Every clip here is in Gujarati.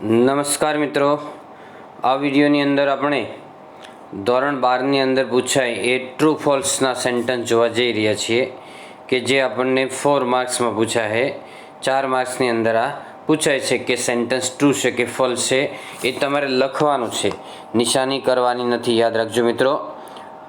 નમસ્કાર મિત્રો, આ વિડીયોની અંદર આપણે ધોરણ 12ની અંદર પૂછાય એ ટ્રુ ફોલ્સના સેન્ટેન્સ જોવા જઈ રહ્યા છીએ કે જે આપણને 4 માર્ક્સમાં પૂછાય છે. 4 માર્ક્સની અંદર આ પૂછાય છે કે સેન્ટેન્સ ટ્રુ છે કે ફોલ્સ છે, એ તમારે લખવાનું છે, નિશાની કરવાની નથી. યાદ રાખજો મિત્રો,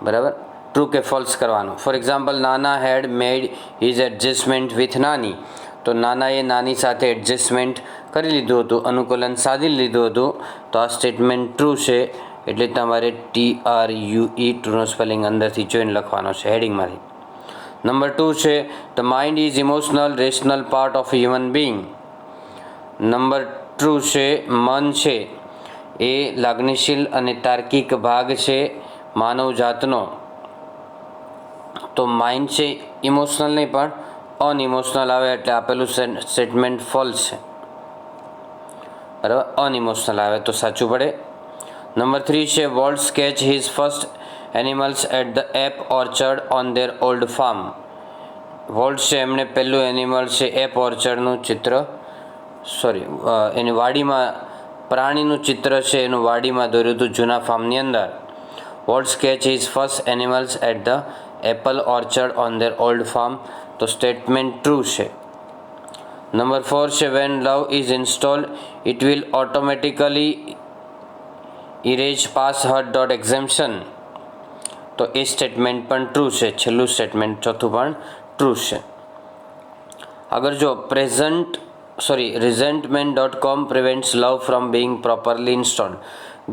બરાબર. ટ્રુ કે ફોલ્સ કરવાનું. ફોર એક્ઝામ્પલ, નાના હેડ મેડ હિઝ એડજસ્ટમેન્ટ વિથ નાની. તો નાનાએ નાની સાથે એડજસ્ટમેન્ટ કરી લીધું હતું, અનુકૂલન સાધી લીધું હતું. તો આ સ્ટેટમેન્ટ ટ્રુ છે, એટલે તમારે TRUE ટ્રુનો સ્પેલિંગ અંદરથી જોઈને લખવાનો છે હેડિંગમાંથી. નંબર 2 છે the mind is emotional rational part of human being. Number 2 છે મન છે એ લાગણીશીલ અને તાર્કિક ભાગ છે માનવ જાતનો. તો માઇન્ડ છે ઇમોશનલ નહીં પણ અનઇમોશનલ આવે એટલે આપેલું સ્ટેટમેન્ટ ફોલ્સ છે, બરાબર. અનઇમોશનલ આવે તો સાચું પડે. નંબર 3 છે Walt sketch his first animals at the apple orchard on their old farm. Walt છે એમણે પહેલું એનિમલ છે એપ ઓર્ચર્ડનું ચિત્ર, એની વાડીમાં પ્રાણીનું ચિત્ર છે એનું વાડીમાં દોર્યું હતું જૂના ફાર્મની અંદર. Walt sketch his first animals at the apple orchard on their old farm. તો સ્ટેટમેન્ટ ટ્રુ છે. નંબર 4 છે when love is installed it will automatically erase past hurt dot exemption. તો એ સ્ટેટમેન્ટ પણ ટ્રુ છે. છેલ્લું સ્ટેટમેન્ટ ચોથું પણ ટ્રુ છે. આગળ જો resentment.com prevents love from being properly installed.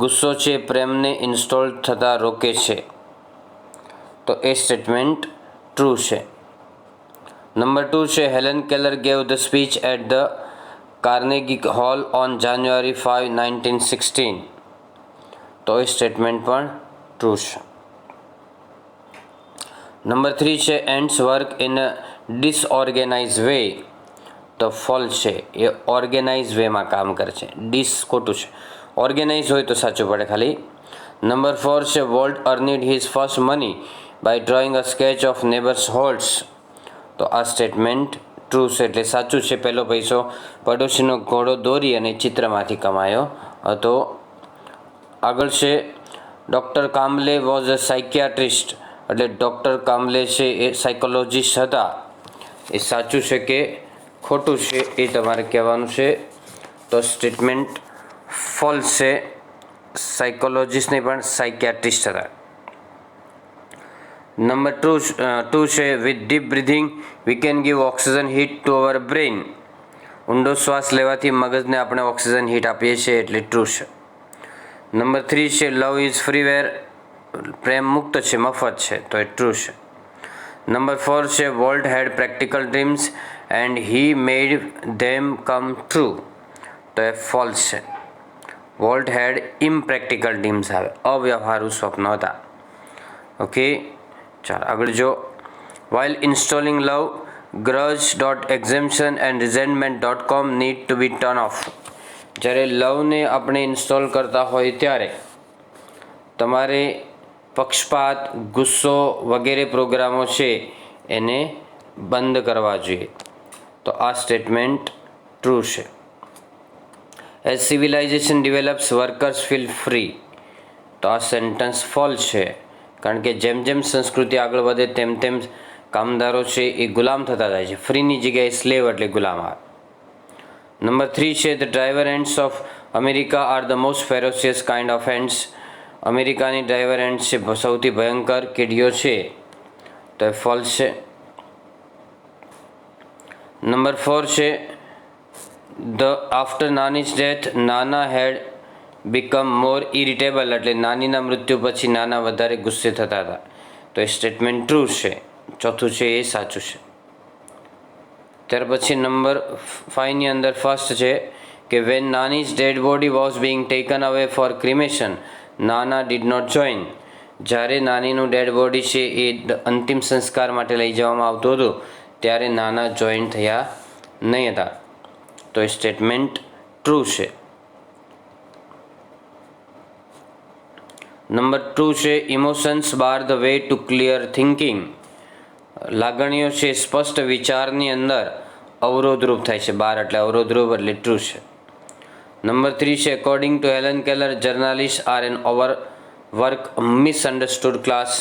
ગુસ્સો છે પ્રેમને ઇન્સ્ટોલ થતાં રોકે છે. તો એ સ્ટેટમેન્ટ ટ્રુ છે. નંબર 2 છે Helen Keller gave the speech at the Carnegie Hall on January 5, 1916. તો એ સ્ટેટમેન્ટ પણ ટ્રુ છે. નંબર 3 છે ants work in a disorganize way. તો ફોલ્સ છે, એ ઓર્ગેનાઇઝ વેમાં કામ કરે છે. ડિસ ખોટું છે, ઓર્ગેનાઇઝ હોય તો સાચું પડે ખાલી. નંબર 4 છે Walt earned his first money by drawing a sketch of neighbour's horse. તો આ સ્ટેટમેન્ટ ટ્રુ છે, એટલે સાચું છે. પહેલો પૈસો પડોશીનો ઘોડો દોરી અને ચિત્રમાંથી કમાયો હતો. આગળ છે ડૉક્ટર કામલે વોઝ અ સાયકિયાટ્રિસ્ટ. એટલે ડૉક્ટર કામલે છે એ સાયકોલોજીસ્ટ હતા. એ સાચું છે કે ખોટું છે એ તમારે કહેવાનું છે. તો સ્ટેટમેન્ટ ફોલ્સ છે. સાયકોલોજીસ્ટ નહીં પણ સાયકિયાટ્રિસ્ટ હતા. નંબર 2 છે with deep breathing we can give oxygen heat to our brain. ઊંડો શ્વાસ લેવાથી મગજને આપણે ઓક્સિજન હીટ આપીએ છીએ, એટલે ટ્રુ છે. નંબર 3 છે લવ ઇઝ ફ્રીવેર. પ્રેમ મુક્ત છે, મફત છે, તો એ ટ્રુ છે. નંબર 4 છે Walt had practical dreams and he made them come true. તો એ ફોલ્સ છે. વોલ્ટ હેડ ઇમ્પ્રેક્ટિકલ ડ્રીમ્સ આવે, અવ્યવહારુ સ્વપ્નો હતા. ઓકે, ચાલો આગળ જો while installing love grudge dot exemption and resentment dot com need to be turn off. જ્યારે લવને આપણે ઇન્સ્ટોલ કરતા હોય ત્યારે તમારે પક્ષપાત, ગુસ્સો વગેરે પ્રોગ્રામો છે એને બંધ કરવા જોઈએ. તો આ સ્ટેટમેન્ટ ટ્રુ છે. As civilisation develops workers feel free. તો આ સેન્ટેન્સ ફોલ્સ છે, કારણ કે જેમ જેમ સંસ્કૃતિ આગળ વધે તેમ તેમ કામદારો છે એ ગુલામ થતા જાય છે. ફ્રીની જગ્યાએ સ્લેવ એટલે ગુલામ આવે. નંબર 3 છે the driver ants of America are the most ferocious kind of ants. અમેરિકાની ડ્રાઈવર એન્ડ્સ છે સૌથી ભયંકર કીડીઓ છે, તો એ ફોલ્સ છે. નંબર 4 છે ધ આફ્ટર નાનીઝ ડેથ નાના હેડ બીકમ મોર ઇરિટેબલ. એટલે નાનીના મૃત્યુ પછી નાના વધારે ગુસ્સે થતા હતા, તો એ સ્ટેટમેન્ટ ટ્રુ છે. ચોથું છે એ સાચું છે. ત્યાર પછી નંબર 5ની અંદર ફર્સ્ટ છે કે when Nani's dead body was being taken away for cremation Nana did not join. જ્યારે નાનીનું ડેડ બોડી છે એ અંતિમ સંસ્કાર માટે લઈ જવામાં આવતું હતું ત્યારે નાના જોઈન થયા નહીં હતા, તો એ સ્ટેટમેન્ટ ટ્રુ છે. નંબર 2 છે emotions bar the way to clear thinking. લાગણીઓ છે સ્પષ્ટ વિચારની અંદર અવરોધરૂપ થાય છે. બાર એટલે અવરોધરૂપ, એટલે ટ્રુ છે. નંબર 3 છે according to Helen Keller journalist are an over work misunderstood class.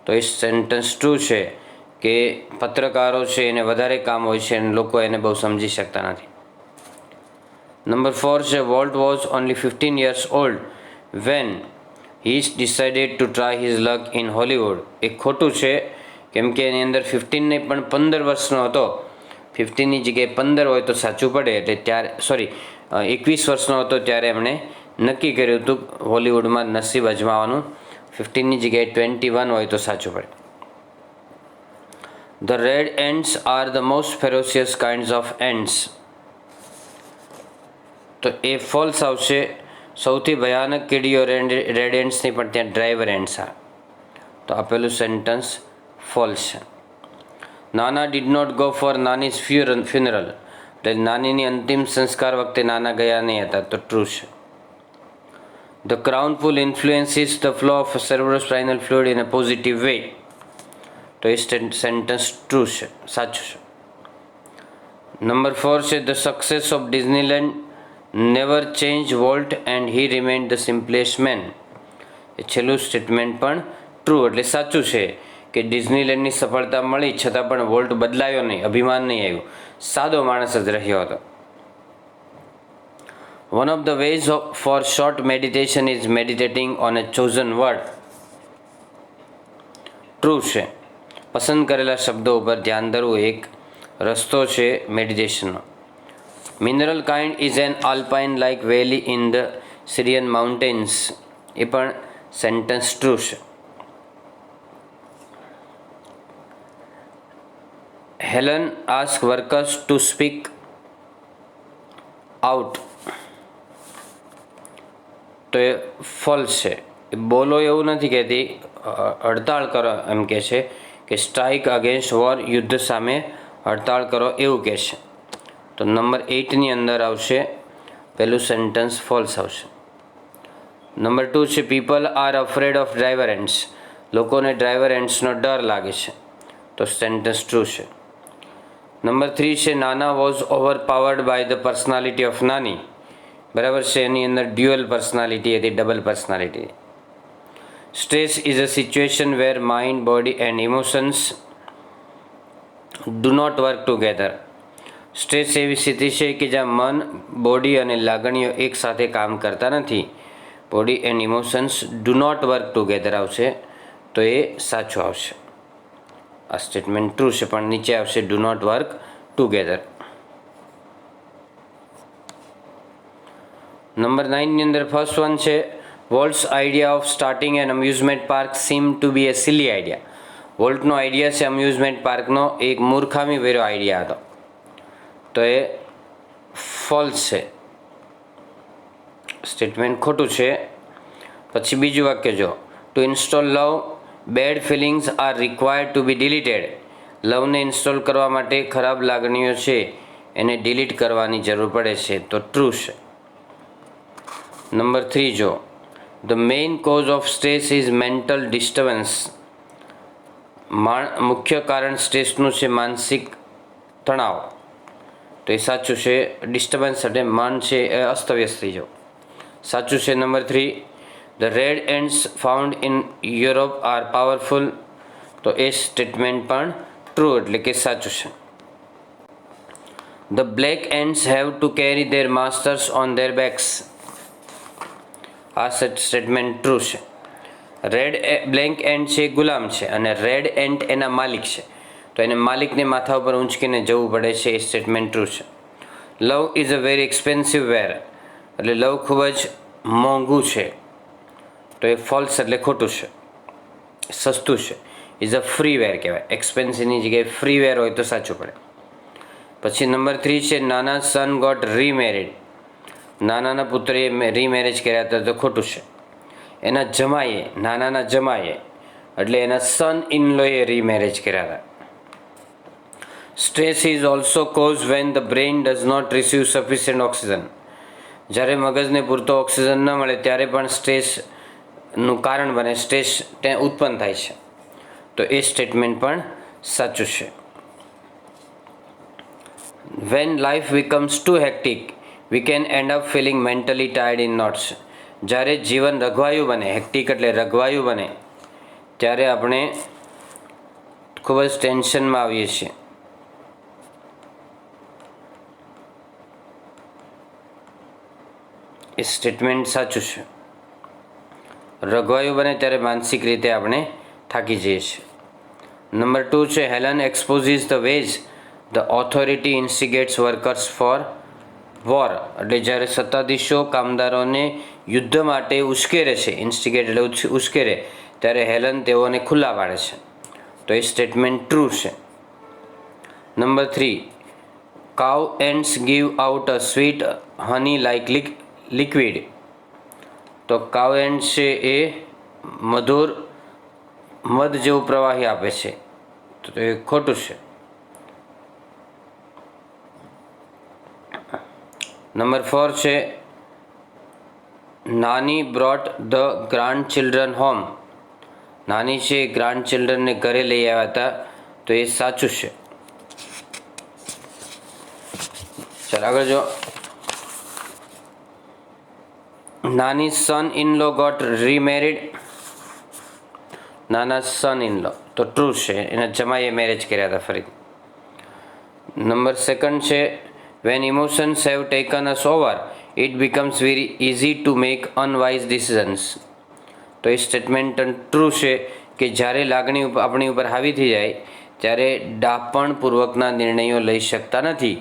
તો એ સેન્ટેન્સ ટ્રુ છે કે પત્રકારો છે એને વધારે કામ હોય છે અને લોકો એને બહુ સમજી શકતા નથી. નંબર 4 છે volt was only 15 years old when he decided to try his luck in Hollywood. એ ખોટું છે કેમ કે એની અંદર 15 નહીં પણ 15 વર્ષનો હતો. 15ની જગ્યાએ 15 હોય તો સાચું પડે. એટલે ત્યારે 21 વર્ષનો હતો ત્યારે એમણે નક્કી કર્યું હતું હોલિવૂડમાં નસીબ અજમાવાનું. 15ની જગ્યાએ 21 હોય તો સાચું પડે. The red ants are the most ferocious kinds of ants. તો એ ફોલ્સ આવશે. સૌથી ભયાનક કીડીઓ રેડ એન્ટ્સની પણ ત્યાં ડ્રાઈવર એન્ટ્સ આવે. તો આપેલું સેન્ટન્સ ફોલ્સ છે. Nana did not go for Nani's funeral. એટલે નાનીની અંતિમ સંસ્કાર વખતે નાના ગયા નહીં હતા. તો ટ્રુ છે. The crown pull influences the flow of cerebrospinal fluid in a positive way. તો એ સેન્ટેન્સ ટ્રુ છે, સાચું છે. નંબર 4 છે the success of Disneyland never changed Walt and he remained the simplest man. એ છેલ્લું સ્ટેટમેન્ટ પણ ટ્રુ એટલે સાચું છે કે ડિઝનીલેન્ડની સફળતા મળી છતાં પણ વોલ્ટ બદલાયો નહીં, અભિમાન નહીં આવ્યું, સાદો માણસ જ રહ્યો હતો. One of the ways for short meditation is meditating on a chosen word. True છે. પસંદ કરેલા શબ્દો ઉપર ધ્યાન ધરવું એક રસ્તો છે મેડિટેશનનો. Mineral kind is an alpine like valley in the Sierran mountains. એ પણ સેન્ટેન્સ ટ્રુ છે. Helen ask workers to speak out. તો એ ફોલ્સ છે. બોલો એવું નથી કહેતી, હડતાળ કરો એમ કહે છે કે સ્ટ્રાઇક અગેન્સ્ટ વોર, યુદ્ધ સામે હડતાળ કરો એવું કહે છે. તો નંબર 8ની અંદર આવશે પહેલું સેન્ટેન્સ ફોલ્સ આવશે. નંબર 2 છે people are afraid of driver ants. લોકોને ડ્રાઈવર એન્ટ્સનો ડર લાગે છે. તો સેન્ટેન્સ ટ્રુ છે. નંબર 3 છે Nana was overpowered by the personality of Nani. બરાબર છે. એની અંદર ડ્યુઅલ પર્સનાલિટી હતી, double personality. Stress is a situation where mind, body and emotions do not work together. Stress એવી સ્થિતિ છે કે જ્યાં મન, બોડી અને લાગણીઓ એકસાથે કામ કરતા નથી. Body and emotions do not work together આવશે. તો એ સાચું આવશે. આ સ્ટેટમેન્ટ ટ્રુ છે પણ નીચે આવશે do not work together. Number 9ની અંદર ફર્સ્ટ વન છે Walt's idea of starting an amusement park seem to be a silly idea. વોલ્ટનો આઈડિયા છે અમ્યુઝમેન્ટ પાર્કનો એક મૂર્ખામી ભર્યો આઈડિયા હતો. તો એ ફોલ્સ છે, સ્ટેટમેન્ટ ખોટું છે. પછી બીજું વાક્ય જો to install love bad feelings are required to be deleted. લવને ઇન્સ્ટોલ કરવા માટે ખરાબ લાગણીઓ છે એને ડિલીટ કરવાની જરૂર પડે છે. તો ટ્રુ છે. નંબર 3 જો the main cause of stress is mental disturbance. મુખ્ય કારણ સ્ટ્રેસનું છે માનસિક તણાવ. તો એ સાચું છે. ડિસ્ટર્બન્સ એટલે મન છે એ અસ્તવ્યસ્ત થઈ જાવ. સાચું છે. Number 3 the red ants found in Europe are powerful. તો એ સ્ટેટમેન્ટ પણ ટ્રુ એટલે કે સાચું છે. The black ants have to carry their masters on their backs. આ સ્ટેટમેન્ટ ટ્રુ છે. બ્લેક એન્ટ છે ગુલામ છે અને રેડ એન્ટ એના માલિક છે. તો એને માલિકને માથા ઉપર ઊંચકીને જવું પડે છે. એ સ્ટેટમેન્ટ ટ્રુ છે. Love is a very expensive ware. એટલે લવ ખૂબ જ મોંઘું છે. તો એ ફોલ્સ એટલે ખોટું છે, સસ્તું છે. ઇઝ અ ફ્રી વેર કહેવાય. એક્સપેન્સિવની જગ્યાએ ફ્રી વેર હોય તો સાચું પડે. પછી નંબર 3 છે નાના સન ગોટ રીમેરિડ. નાનાના પુત્રએ રીમેરેજ કર્યા હતા. તો ખોટું છે. એના જમાઈએ, નાનાના જમાઈએ એટલે એના સન ઇન લોએ રીમેરેજ કર્યા હતા. Stress is also cause when the brain does not receive sufficient oxygen. જ્યારે મગજને પૂરતો ઓક્સિજન ન મળે ત્યારે પણ સ્ટ્રેસનું કારણ બને, સ્ટ્રેસ ત્યાં ઉત્પન્ન થાય છે. તો એ સ્ટેટમેન્ટ પણ સાચું છે. When life becomes too hectic we can end up feeling mentally tired in knots. જ્યારે જીવન રઘવાયું બને, હેક્ટિક એટલે રઘવાયું બને, ત્યારે આપણે ખૂબ જ ટેન્શનમાં આવીએ છીએ. એ સ્ટેટમેન્ટ સાચું છે. રઘવાયું બને ત્યારે માનસિક રીતે આપણે થાકી જઈએ છીએ. નંબર 2 છે Helen exposes the ways the authority instigates workers for war. એટલે જ્યારે સત્તાધીશો કામદારોને યુદ્ધ માટે ઉશ્કેરે છે, ઇન્સ્ટિગેટ એટલે ઉશ્કેરે, ત્યારે હેલન તેઓને ખુલ્લા પાડે છે. તો એ સ્ટેટમેન્ટ ટ્રુ છે. Number 3 cow ants give out a sweet honey like liquid. તો કાઉ એન્ડ છે એ મધુર મધ જેવું પ્રવાહી આપે છે. તો એ ખોટું છે. નંબર 4 છે નાની brought the grand children home. નાની છે ગ્રાન્ડ ચિલ્ડ્રનને ઘરે લઈ આવ્યા હતા. તો એ સાચું છે. ચાલો આગળ જો. નાની સન ઇન લો ગોટ રીમેરિડ. નાના સન ઇન લો તો ટ્રુ છે, એના જમાઈએ મેરેજ કર્યા હતા ફરી. નંબર 2 છે when emotions have taken us over it becomes very easy to make unwise decisions. તો એ સ્ટેટમેન્ટ ટ્રુ છે કે જ્યારે લાગણી આપણી ઉપર હાવી થઈ જાય ત્યારે ડાપણપૂર્વકના નિર્ણયો લઈ શકતા નથી,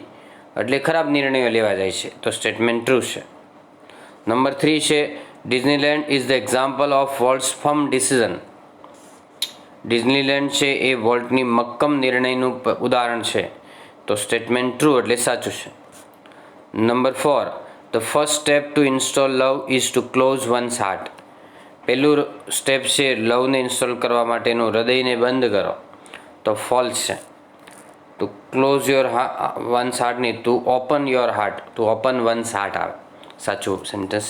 એટલે ખરાબ નિર્ણયો લેવા જાય છે. તો સ્ટેટમેન્ટ ટ્રુ છે. નંબર 3 છે Disneyland is the example of Walt's firm decision. Disneyland છે એ વોલ્ટની મક્કમ નિર્ણયનું ઉદાહરણ છે. તો સ્ટેટમેન્ટ ટ્રુ એટલે સાચું છે. Number 4 the first step to install love is to close one's heart. પહેલું સ્ટેપ છે લવને ઇન્સ્ટોલ કરવા માટેનું હૃદયને બંધ કરો. તો ફોલ્સ છે. To close your one's heart નહીં, to open your heart, to open one's heart આવે સાચું સેન્ટેન્સ.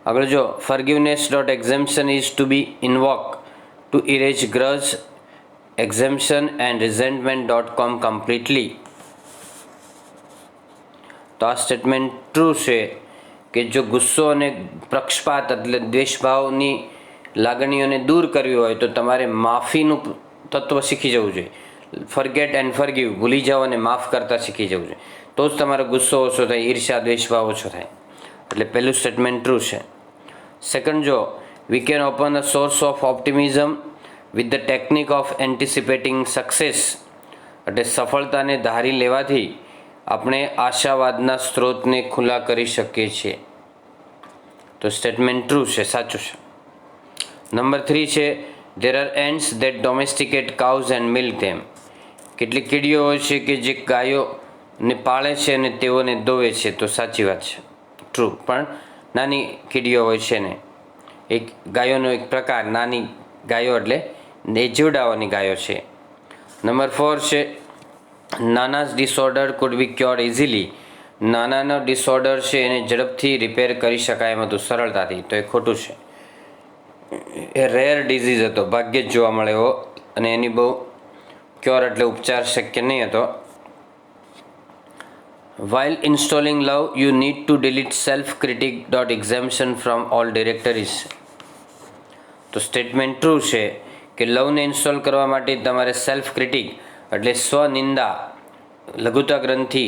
આગળ જો forgiveness dot exemption is to be invoke to erase grudge exemption and resentment.com completely. તો આ સ્ટેટમેન્ટ ટ્રુ છે કે જો ગુસ્સો અને પક્ષપાત એટલે દ્વેષભાવની લાગણીઓને દૂર કરવી હોય તો તમારે માફીનું તત્વ શીખી જવું જોઈએ. ફર્ગેટ એન્ડ ફર્ગીવ, ભૂલી જાઓ અને માફ કરતાં શીખી જવું જોઈએ. તો જ તમારો ગુસ્સો ઓછો થાય, ઈર્ષ્યા દ્વેષભાવ ઓછો થાય. એટલે પહેલું સ્ટેટમેન્ટ ટ્રુ છે. સેકન્ડ જો we can open a source of optimism with the technique of anticipating success. એટલે સફળતાને ધારી લેવાથી આપણે આશાવાદના સ્ત્રોતને ખુલ્લા કરી શકીએ છીએ. તો સ્ટેટમેન્ટ ટ્રુ છે, સાચું છે. નંબર 3 છે there are ants that domesticate cows and milk them. કેટલીક કીડીઓ હોય છે કે જે ગાયોને પાળે છે અને તેઓને દોવે છે. તો સાચી વાત છે, ટ્રુ. પણ નાની કીડીઓ હોય છે ને, એક ગાયોનો એક પ્રકાર, નાની ગાયો એટલે એ જીવડાઓની ગાયો છે. નંબર 4 છે Nana's disorder could be cured easily. નાનાનો ડિસઓર્ડર છે એને ઝડપથી રિપેર કરી શકાય એમ હતું, સરળતાથી. તો એ ખોટું છે. એ રેર ડિઝીઝ હતો, ભાગ્યે જ જોવા મળે એવો, અને એની બહુ ક્યોર એટલે ઉપચાર શક્ય નહીં હતો. While installing love, you need to delete self-critic dot exemption from all directories. તો સ્ટેટમેન્ટ ટ્રુ છે કે લવને ઇન્સ્ટોલ કરવા માટે તમારે સેલ્ફ ક્રિટિક એટલે સ્વનિંદા, લઘુતા ગ્રંથિ,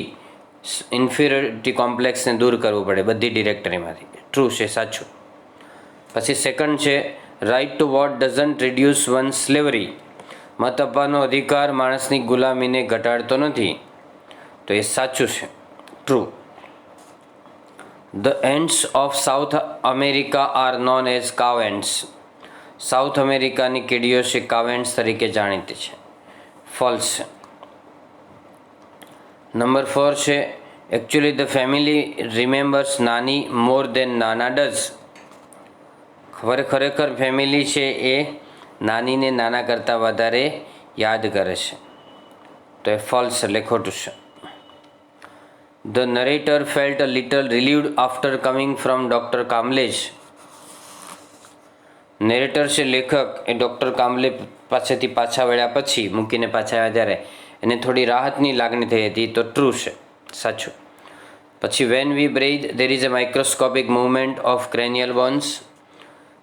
ઇન્ફિરિયોરિટી કોમ્પ્લેક્સને દૂર કરવું પડે બધી ડિરેક્ટરીમાંથી. ટ્રુ છે, સાચું. પછી સેકન્ડ છે right to vote doesn't reduce one slavery. મત આપવાનો અધિકાર માણસની ગુલામીને ઘટાડતો નથી. તો એ સાચું છે, true. The ants of south America are known as cow ants. South અમેરિકાની કીડીઓ છે કાવ એન્ટ્સ તરીકે જાણીતી છે. ફોલ્સ છે. નંબર 4 છે એકચ્યુઅલી ધ ફેમિલી રિમેમ્બર્સ નાની મોર દેન નાના ડઝ. ખરેખર ફેમિલી છે એ નાનીને નાના કરતાં વધારે યાદ કરે છે. તો એ ફોલ્સ એટલે ખોટું છે. The narrator felt a little relieved after coming from doctor કામલેજ. નેરેટર છે લેખક, એ ડૉક્ટર કામલે પાસેથી પાછા વળ્યા પછી, મૂકીને પાછા આવ્યા ત્યારે એને થોડી રાહતની લાગણી થઈ હતી. તો ટ્રુ છે, સાચું. પછી when we breathe there is a microscopic movement of cranial bones.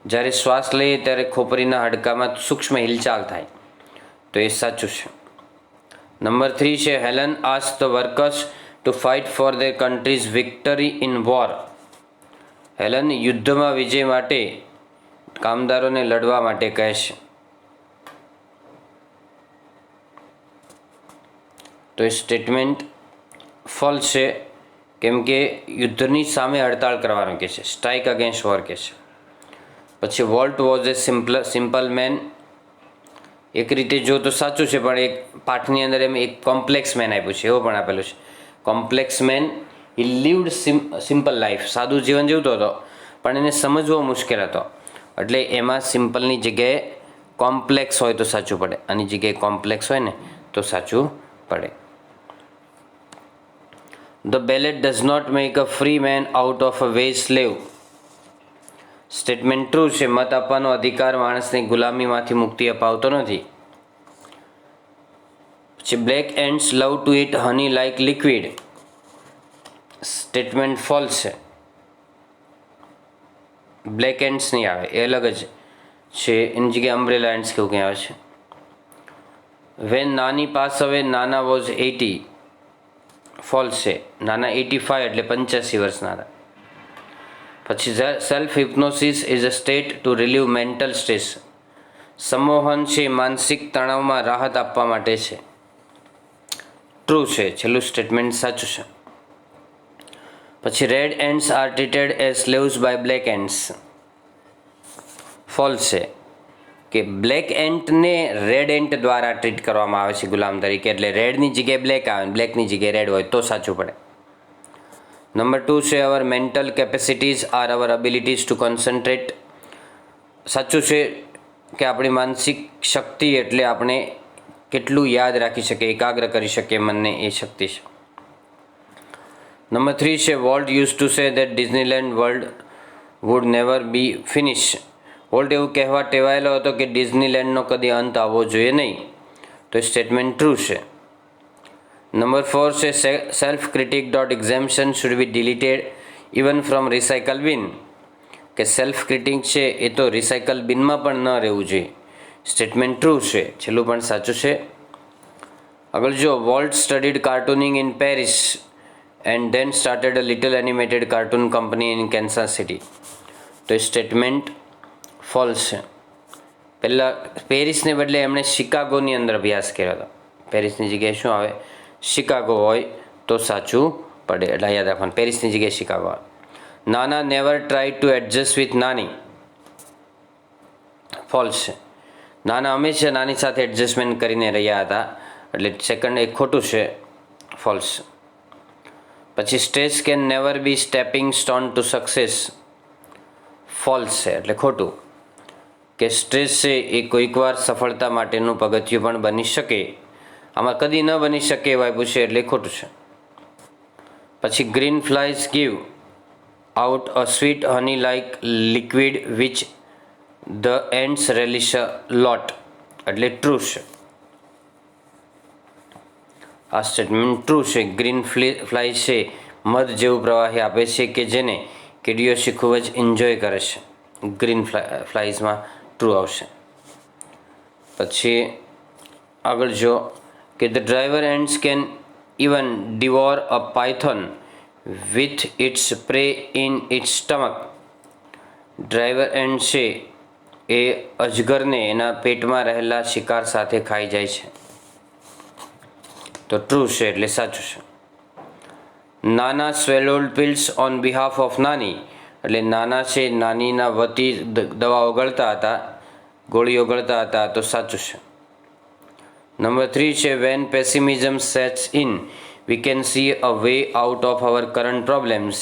જ્યારે શ્વાસ લઈએ ત્યારે ખોપરીના હાડકામાં સૂક્ષ્મ હિલચાલ થાય, તો એ સાચું છે. નંબર 3 છે Helen ask the workers to fight for there countries victory in war. Helen યુદ્ધમાં વિજય માટે કામદારોને લડવા માટે કહે છે. તો એ સ્ટેટમેન્ટ ફોલ્સ છે, કેમ કે યુદ્ધની સામે હડતાળ કરવાનું કહે છે, સ્ટ્રાઇક અગેન્સ્ટ વોર કહે છે. પછી Walt was a simple man. એક રીતે જો તો સાચું છે, પણ એક પાઠની અંદર એમ એક કોમ્પ્લેક્સ મેન આપ્યું છે, એવું પણ આપેલું છે. Complex man he lived simple life, સાદું જીવન જીવતો હતો, પણ એને સમજવો મુશ્કેલ હતો. એટલે એમાં સિમ્પલની જગ્યાએ કોમ્પ્લેક્સ હોય તો સાચું પડે, આની જગ્યાએ કોમ્પ્લેક્સ હોય ને તો સાચું પડે. The ballot does not make a free man out of a wage slave. Statement true છે. મત આપવાનો અધિકાર માણસને ગુલામીમાંથી મુક્તિ અપાવતો નથી. પછી black ants love to eat honey like liquid. Statement false છે. બ્લેક એન્ડ્સ નહીં આવે, એ અલગ જ છે, એની જગ્યાએ અમ્બ્રેલા એન્ડ્સ કેવું કંઈ આવે છે. વેન નાની પાસ હવે નાના વોઝ 80. ફોલ્સ છે. નાના 85 એટલે 85 વર્ષના હતા. પછી self hypnosis is a state to relieve mental stress. સંમોહન છે માનસિક તણાવમાં રાહત આપવા માટે છે. ટ્રુ છે. છેલ્લું સ્ટેટમેન્ટ સાચું છે. પછી red ants are treated as slaves by black ants. False છે કે બ્લેક એન્ટને રેડ એન્ટ દ્વારા ટ્રીટ કરવામાં આવે છે ગુલામ તરીકે, એટલે રેડની જગ્યાએ બ્લેક આવે, બ્લેકની જગ્યાએ રેડ હોય તો સાચું પડે. નંબર 2 છે our mental capacities are our abilities to concentrate. સાચું છે કે આપણી માનસિક શક્તિ એટલે આપણે કેટલું યાદ રાખી શકીએ, એકાગ્ર કરી શકીએ મનને, એ શક્તિ છે. નંબર 3 છે Walt use to say that Disneyland world would never be finish. Walt એવું કહેવા ટેવાયેલો હતો કે ડિઝનીલેન્ડનો કદી અંત આવવો જોઈએ નહીં, તો એ સ્ટેટમેન્ટ ટ્રુ છે. નંબર 4 છે self critic dot exemption should be deleted even from recycle બિન. કે સેલ્ફ ક્રિટિક છે એ તો રિસાયકલ બિનમાં પણ ન રહેવું જોઈએ. સ્ટેટમેન્ટ ટ્રુ છે. છેલ્લું પણ સાચું છે. આગળ જો Walt studied cartooning in Paris and then started a little animated cartoon company in Kansas City. તો એ સ્ટેટમેન્ટ ફોલ્સ છે. પહેલાં પેરિસને બદલે એમણે શિકાગોની અંદર અભ્યાસ કર્યો હતો. પેરિસની જગ્યાએ શું આવે? શિકાગો હોય તો સાચું પડે, એટલે યાદ રાખવાનું, પેરિસની જગ્યાએ શિકાગો આવે. નાના never try to adjust with નાની. ફોલ્સ છે. નાના હંમેશા નાની સાથે એડજસ્ટમેન્ટ કરીને રહ્યા હતા, એટલે સેકન્ડ એક ખોટું છે, ફોલ્સ. પછી stress can never be stepping stone to success. False છે, એટલે ખોટું, કે સ્ટ્રેસ છે એ કોઈકવાર સફળતા માટેનું પગથિયું પણ બની શકે, આમાં કદી ન બની શકે એવું આપ્યું છે, એટલે ખોટું છે. પછી green flies give out a sweet honey like liquid which the ants relish a lot. એટલે ટ્રુ છે. આ સ્ટેટમેન્ટ ટ્રુ છે. ગ્રીન ફ્લાય છે મધ જેવું પ્રવાહી આપે છે કે જેને કીડીઓ છે ખૂબ જ એન્જોય કરે છે. ગ્રીન ફ્લાઇઝમાં ટ્રુ આવશે. પછી આગળ જો કે the driver ants can even devour a python with its prey in its stomach. Driver ant છે એ અજગરને એના પેટમાં રહેલા શિકાર સાથે ખાઈ જાય છે. તો ટ્રુ છે, એટલે સાચું છે. નાના સ્વેલોડ પિલ્સ ઓન બિહાફ ઓફ નાની. એટલે નાના છે નાનીના વતી દવાઓ ગળતા હતા, ગોળીઓ ગળતા હતા, તો સાચું છે. નંબર 3 છે when pessimism sets in we can see a way out of our current problems.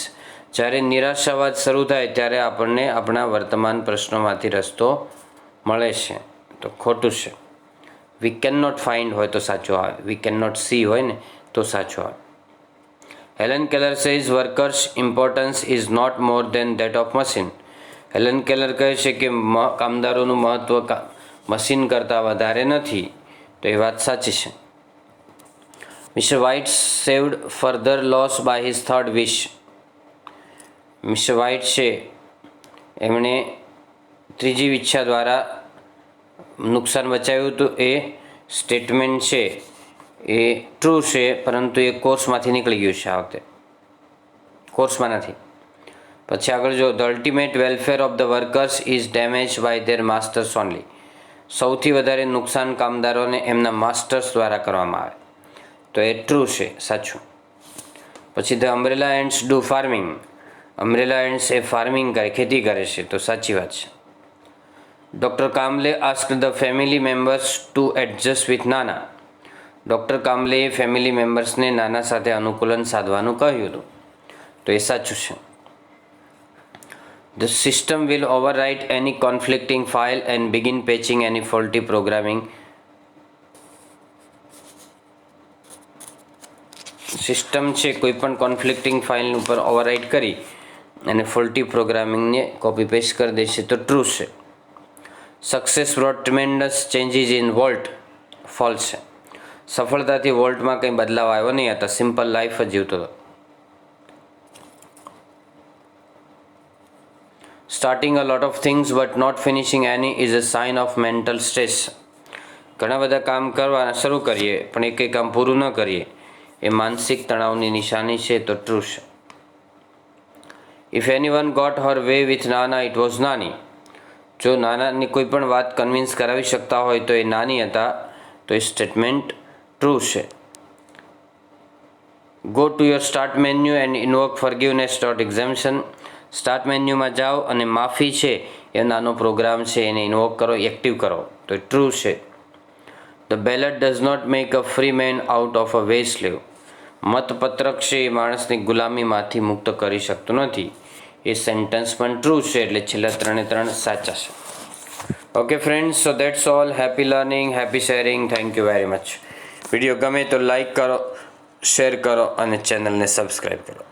જ્યારે નિરાશાવાદ શરૂ થાય ત્યારે આપણને આપણા વર્તમાન પ્રશ્નોમાંથી રસ્તો મળે છે, તો ખોટું છે. વી કેન નોટ ફાઇન્ડ હોય તો સાચું આવે, વી કેન નોટ સી હોય ને તો સાચું આવે. Helen Keller says workers importance is not more than that of machine. Helen Keller કહે છે કે કામદારોનું મહત્ત્વ મશીન કરતાં વધારે નથી, તો એ વાત સાચી છે. Mister White saved further loss by his third wish. Mister White છે એમણે ત્રીજી ઈચ્છા દ્વારા નુકસાન બચાવ્યું હતું. એ સ્ટેટમેન્ટ છે એ ટ્રુ છે, પરંતુ એ કોર્સમાંથી નીકળી ગયું છે આ વખતે, કોર્સમાં નથી. પછી આગળ જો, the ultimate welfare of the workers is damage by their masters only. સૌથી વધારે નુકસાન કામદારોને એમના માસ્ટર્સ દ્વારા કરવામાં આવે, તો એ ટ્રુ છે, સાચું. પછી the umbrella ants do farming. Umbrella ants એ ફાર્મિંગ કરે, ખેતી કરે છે, તો સાચી વાત છે. Doctor Kamle asked the family members to adjust with Nana. Doctor કામલેએ ફેમિલી મેમ્બર્સને નાના સાથે અનુકૂલન સાધવાનું કહ્યું હતું, તો એ સાચું છે. The system will overwrite any conflicting file and begin patching any faulty programming. System છે કોઈ પણ કોન્ફ્લિક્ટિંગ ફાઇલ ઉપર ઓવરરાઇટ કરી અને ફોલ્ટી પ્રોગ્રામિંગને કોપી પેસ્ટ કરી દેશે, તો ટ્રુ છે. Success brought tremendous changes in volt. False છે. સફળતાથી વોલ્ટમાં કંઈ બદલાવ આવ્યો નહીં હતા, સિમ્પલ લાઈફ જ જીવતો હતો. Starting a lot of things but not finishing any is a sign of mental stress. ઘણા બધા કામ કરવા શરૂ કરીએ પણ એ કંઈ કામ પૂરું ન કરીએ એ માનસિક તણાવની નિશાની છે, તો ટ્રુ છે. If anyone got her way with Nana it was Nani. જો નાનાની કોઈ પણ વાત કન્વિન્સ કરાવી શકતા હોય તો એ નાની હતા, તો એ સ્ટેટમેન્ટ ટ્રુ છે. Go to your start menu and invoke forgiveness dot exemption. Start મેન્યુમાં જાઓ અને માફી છે એ નાનો પ્રોગ્રામ છે એને ઇન્વોક કરો, એક્ટિવ કરો, તો એ ટ્રુ છે. The ballot does not make a free man out of a wage slave. મતપત્રક છે એ માણસની ગુલામીમાંથી મુક્ત કરી શકતું નથી, એ સેન્ટેન્સ પણ ટ્રુ છે, એટલે છેલ્લા 3 સાચા છે. Okay friends, so that's all. Happy learning, happy sharing. Thank you very much. Video ગમે તો લાઈક કરો, શેર કરો અને ચેનલને સબસ્ક્રાઈબ કરો.